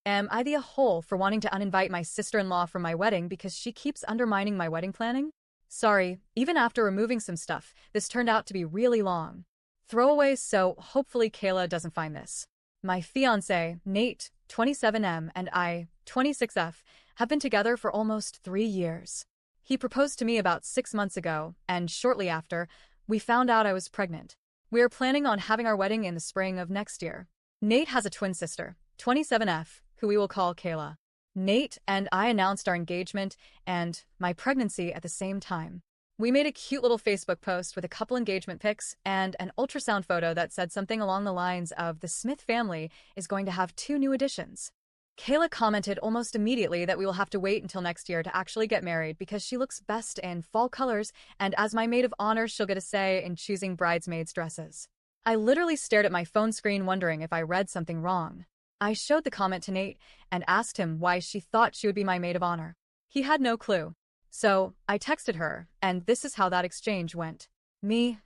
Am I the a-hole for wanting to uninvite my sister-in-law from my wedding because she keeps undermining my wedding planning? Sorry, even after removing some stuff, this turned out to be really long. Throwaways, so hopefully Kayla doesn't find this. My fiancé, Nate, 27M, and I, 26F, have been together for almost 3 years. He proposed to me about 6 months ago, and shortly after, we found out I was pregnant. We are planning on having our wedding in the spring of next year. Nate has a twin sister, 27F, who we will call Kayla. Nate and I announced our engagement and my pregnancy at the same time. We made a cute little Facebook post with a couple engagement pics and an ultrasound photo that said something along the lines of the Smith family is going to have 2 new additions. Kayla commented almost immediately that we will have to wait until next year to actually get married because she looks best in fall colors, and as my maid of honor, she'll get a say in choosing bridesmaids' dresses. I literally stared at my phone screen wondering if I read something wrong. I showed the comment to Nate and asked him why she thought she would be my maid of honor. He had no clue. So, I texted her, and this is how that exchange went. Me: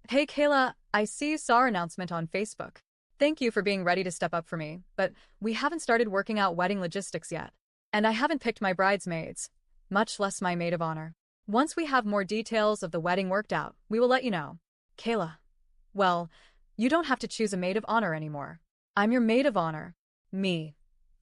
Hey Kayla, I see you saw our announcement on Facebook. Thank you for being ready to step up for me, but we haven't started working out wedding logistics yet. And I haven't picked my bridesmaids, much less my maid of honor. Once we have more details of the wedding worked out, we will let you know. Kayla: Well, you don't have to choose a maid of honor anymore. I'm your maid of honor. Me: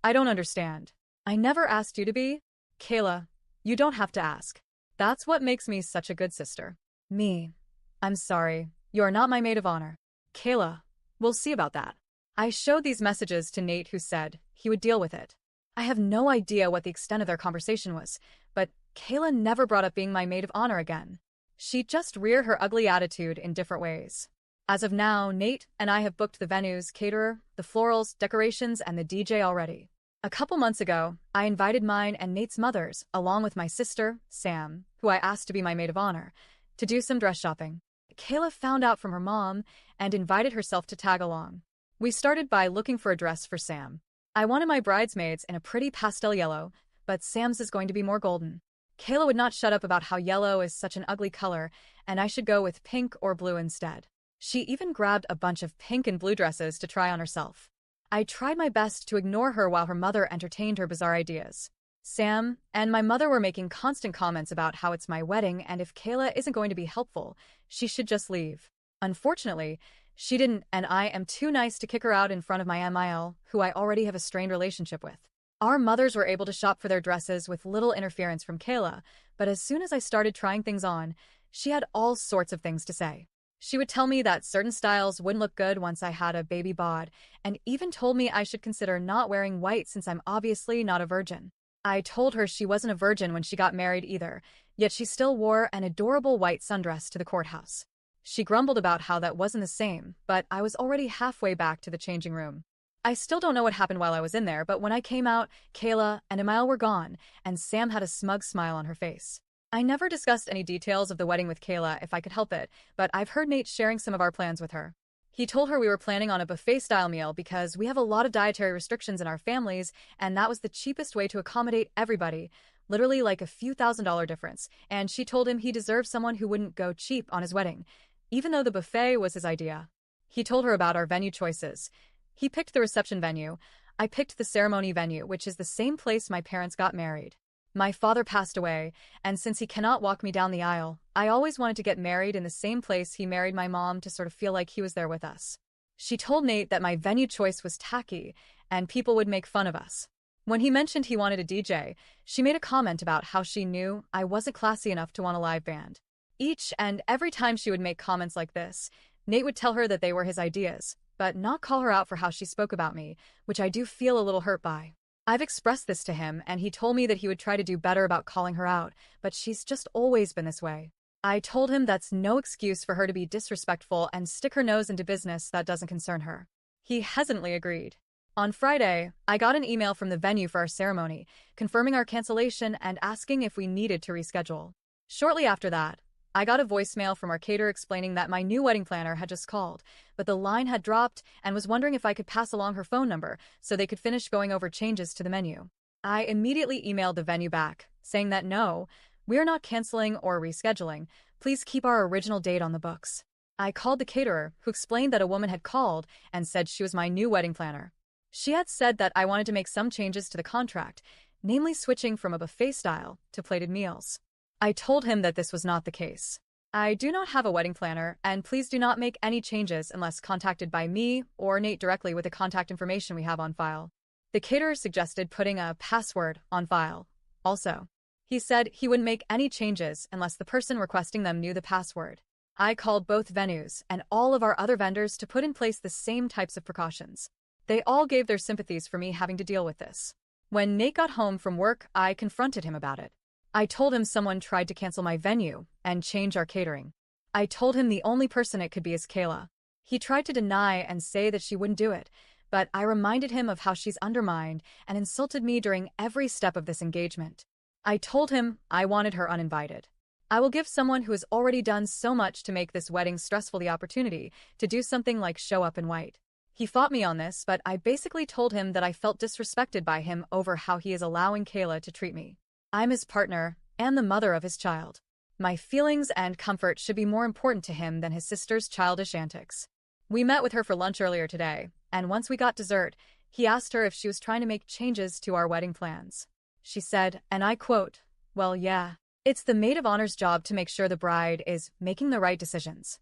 I don't understand. I never asked you to be. Kayla: You don't have to ask. That's what makes me such a good sister. Me: I'm sorry, you're not my maid of honor. Kayla: We'll see about that. I showed these messages to Nate, who said he would deal with it. I have no idea what the extent of their conversation was, but Kayla never brought up being my maid of honor again. She just reared her ugly attitude in different ways. As of now, Nate and I have booked the venues, caterer, the florals, decorations, and the DJ already. A couple months ago, I invited mine and Nate's mothers, along with my sister, Sam, who I asked to be my maid of honor, to do some dress shopping. Kayla found out from her mom and invited herself to tag along. We started by looking for a dress for Sam. I wanted my bridesmaids in a pretty pastel yellow, but Sam's is going to be more golden. Kayla would not shut up about how yellow is such an ugly color, and I should go with pink or blue instead. She even grabbed a bunch of pink and blue dresses to try on herself. I tried my best to ignore her while her mother entertained her bizarre ideas. Sam and my mother were making constant comments about how it's my wedding and if Kayla isn't going to be helpful, she should just leave. Unfortunately, she didn't, and I am too nice to kick her out in front of my MIL, who I already have a strained relationship with. Our mothers were able to shop for their dresses with little interference from Kayla, but as soon as I started trying things on, she had all sorts of things to say. She would tell me that certain styles wouldn't look good once I had a baby bod, and even told me I should consider not wearing white since I'm obviously not a virgin. I told her she wasn't a virgin when she got married either, yet she still wore an adorable white sundress to the courthouse. She grumbled about how that wasn't the same, but I was already halfway back to the changing room. I still don't know what happened while I was in there, but when I came out, Kayla and Emile were gone, and Sam had a smug smile on her face. I never discussed any details of the wedding with Kayla if I could help it, but I've heard Nate sharing some of our plans with her. He told her we were planning on a buffet-style meal because we have a lot of dietary restrictions in our families, and that was the cheapest way to accommodate everybody, literally like a few $1,000 difference, and she told him he deserved someone who wouldn't go cheap on his wedding, even though the buffet was his idea. He told her about our venue choices. He picked the reception venue. I picked the ceremony venue, which is the same place my parents got married. My father passed away, and since he cannot walk me down the aisle, I always wanted to get married in the same place he married my mom to sort of feel like he was there with us. She told Nate that my venue choice was tacky, and people would make fun of us. When he mentioned he wanted a DJ, she made a comment about how she knew I wasn't classy enough to want a live band. Each and every time she would make comments like this, Nate would tell her that they were his ideas, but not call her out for how she spoke about me, which I do feel a little hurt by. I've expressed this to him, and he told me that he would try to do better about calling her out, but she's just always been this way. I told him that's no excuse for her to be disrespectful and stick her nose into business that doesn't concern her. He hesitantly agreed. On Friday, I got an email from the venue for our ceremony, confirming our cancellation and asking if we needed to reschedule. Shortly after that, I got a voicemail from our caterer explaining that my new wedding planner had just called, but the line had dropped and was wondering if I could pass along her phone number so they could finish going over changes to the menu. I immediately emailed the venue back, saying that no, we're not canceling or rescheduling. Please keep our original date on the books. I called the caterer, who explained that a woman had called and said she was my new wedding planner. She had said that I wanted to make some changes to the contract, namely switching from a buffet style to plated meals. I told him that this was not the case. I do not have a wedding planner, and please do not make any changes unless contacted by me or Nate directly with the contact information we have on file. The caterer suggested putting a password on file. Also, he said he wouldn't make any changes unless the person requesting them knew the password. I called both venues and all of our other vendors to put in place the same types of precautions. They all gave their sympathies for me having to deal with this. When Nate got home from work, I confronted him about it. I told him someone tried to cancel my venue and change our catering. I told him the only person it could be is Kayla. He tried to deny and say that she wouldn't do it, but I reminded him of how she's undermined and insulted me during every step of this engagement. I told him I wanted her uninvited. I will give someone who has already done so much to make this wedding stressful the opportunity to do something like show up in white. He fought me on this, but I basically told him that I felt disrespected by him over how he is allowing Kayla to treat me. I'm his partner and the mother of his child. My feelings and comfort should be more important to him than his sister's childish antics. We met with her for lunch earlier today, and once we got dessert, he asked her if she was trying to make changes to our wedding plans. She said, and I quote, "Well, yeah. It's the maid of honor's job to make sure the bride is making the right decisions."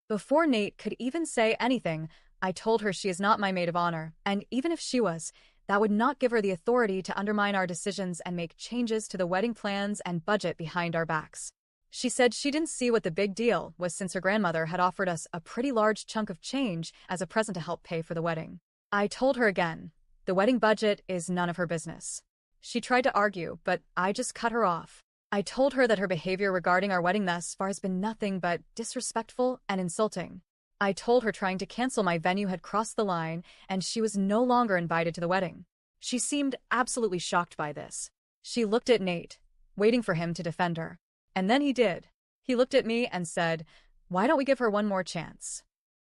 Before Nate could even say anything, I told her she is not my maid of honor, and even if she was, that would not give her the authority to undermine our decisions and make changes to the wedding plans and budget behind our backs. She said she didn't see what the big deal was since her grandmother had offered us a pretty large chunk of change as a present to help pay for the wedding. I told her again, the wedding budget is none of her business. She tried to argue, but I just cut her off. I told her that her behavior regarding our wedding thus far has been nothing but disrespectful and insulting. I told her trying to cancel my venue had crossed the line and she was no longer invited to the wedding. She seemed absolutely shocked by this. She looked at Nate, waiting for him to defend her. And then he did. He looked at me and said, "Why don't we give her one more chance?"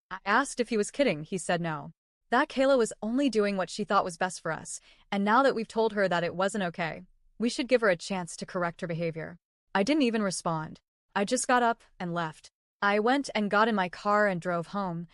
I asked if he was kidding. He said no. That Kayla was only doing what she thought was best for us, and now that we've told her that it wasn't okay, we should give her a chance to correct her behavior. I didn't even respond. I just got up and left. I went and got in my car and drove home,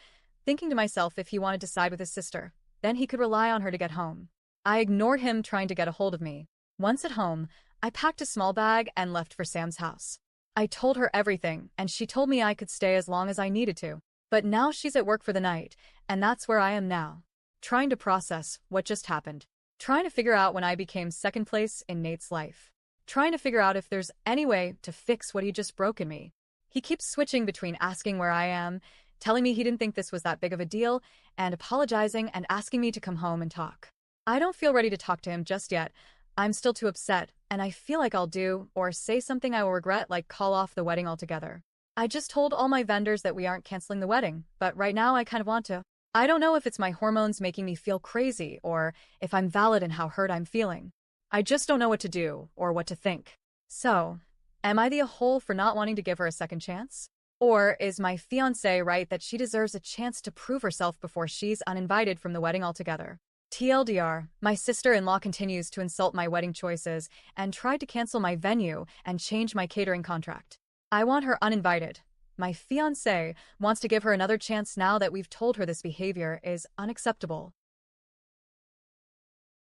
thinking to myself if he wanted to side with his sister, then he could rely on her to get home. I ignored him trying to get a hold of me. Once at home, I packed a small bag and left for Sam's house. I told her everything, and she told me I could stay as long as I needed to. But now she's at work for the night, and that's where I am now. Trying to process what just happened. Trying to figure out when I became second place in Nate's life. Trying to figure out if there's any way to fix what he just broke in me. He keeps switching between asking where I am, telling me he didn't think this was that big of a deal, and apologizing and asking me to come home and talk. I don't feel ready to talk to him just yet. I'm still too upset, and I feel like I'll do or say something I will regret, like call off the wedding altogether. I just told all my vendors that we aren't canceling the wedding, but right now I kind of want to. I don't know if it's my hormones making me feel crazy or if I'm valid in how hurt I'm feeling. I just don't know what to do or what to think. So, am I the a-hole for not wanting to give her a second chance? Or is my fiancé right that she deserves a chance to prove herself before she's uninvited from the wedding altogether? TLDR, my sister-in-law continues to insult my wedding choices and tried to cancel my venue and change my catering contract. I want her uninvited. My fiancé wants to give her another chance now that we've told her this behavior is unacceptable.